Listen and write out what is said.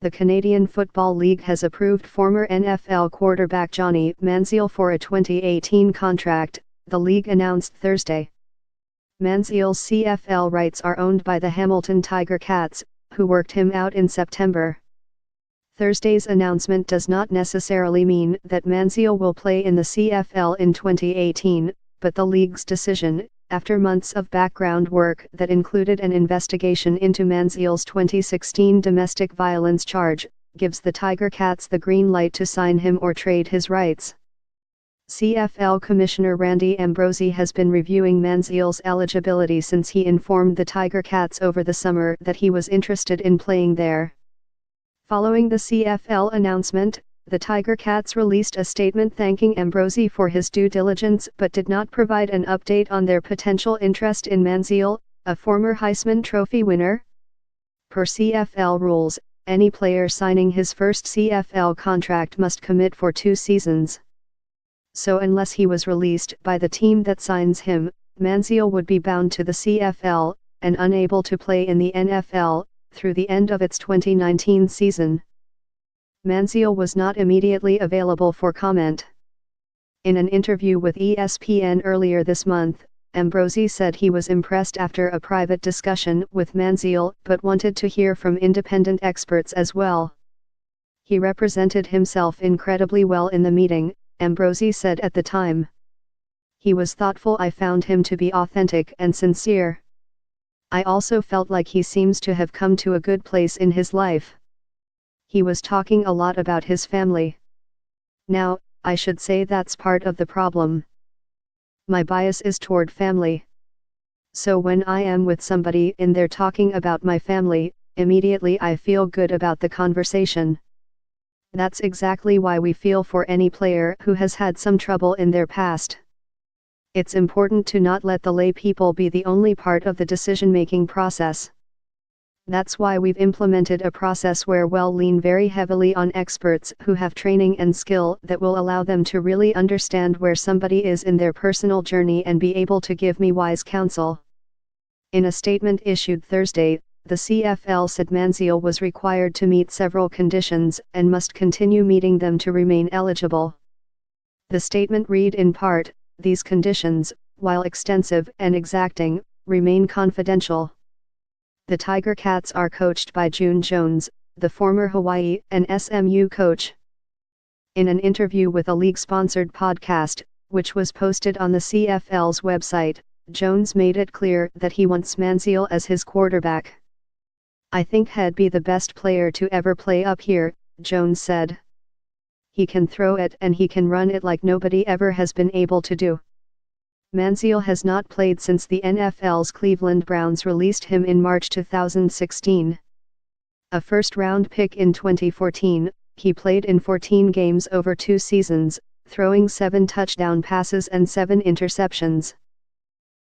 The Canadian Football League has approved former NFL quarterback Johnny Manziel for a 2018 contract, the league announced Thursday. Manziel's CFL rights are owned by the Hamilton Tiger Cats, who worked him out in September. Thursday's announcement does not necessarily mean that Manziel will play in the CFL in 2018, but the league's decision, after months of background work that included an investigation into Manziel's 2016 domestic violence charge, gives the Tiger Cats the green light to sign him or trade his rights. CFL Commissioner Randy Ambrosie has been reviewing Manziel's eligibility since he informed the Tiger Cats over the summer that he was interested in playing there. Following the CFL announcement, the Tiger Cats released a statement thanking Ambrosie for his due diligence but did not provide an update on their potential interest in Manziel, a former Heisman Trophy winner. Per CFL rules, any player signing his first CFL contract must commit for 2 seasons. So unless he was released by the team that signs him, Manziel would be bound to the CFL, and unable to play in the NFL, through the end of its 2019 season. Manziel was not immediately available for comment. In an interview with ESPN earlier this month, Ambrosie said he was impressed after a private discussion with Manziel but wanted to hear from independent experts as well. He represented himself incredibly well in the meeting, Ambrosie said at the time. He was thoughtful. I found him to be authentic and sincere. I also felt like he seems to have come to a good place in his life. He was talking a lot about his family. Now, I should say that's part of the problem. My bias is toward family. So when I am with somebody and they're talking about my family, immediately I feel good about the conversation. That's exactly why we feel for any player who has had some trouble in their past. It's important to not let the lay people be the only part of the decision-making process. That's why we've implemented a process where we'll lean very heavily on experts who have training and skill that will allow them to really understand where somebody is in their personal journey and be able to give me wise counsel. In a statement issued Thursday, the CFL said Manziel was required to meet several conditions and must continue meeting them to remain eligible. The statement read in part, "These conditions, while extensive and exacting, remain confidential." The Tiger Cats are coached by June Jones, the former Hawaii and SMU coach. In an interview with a league-sponsored podcast, which was posted on the CFL's website, Jones made it clear that he wants Manziel as his quarterback. "I think he'd be the best player to ever play up here," Jones said. "He can throw it and he can run it like nobody ever has been able to do." Manziel has not played since the NFL's Cleveland Browns released him in March 2016. A first-round pick in 2014, he played in 14 games over 2 seasons, throwing 7 touchdown passes and 7 interceptions.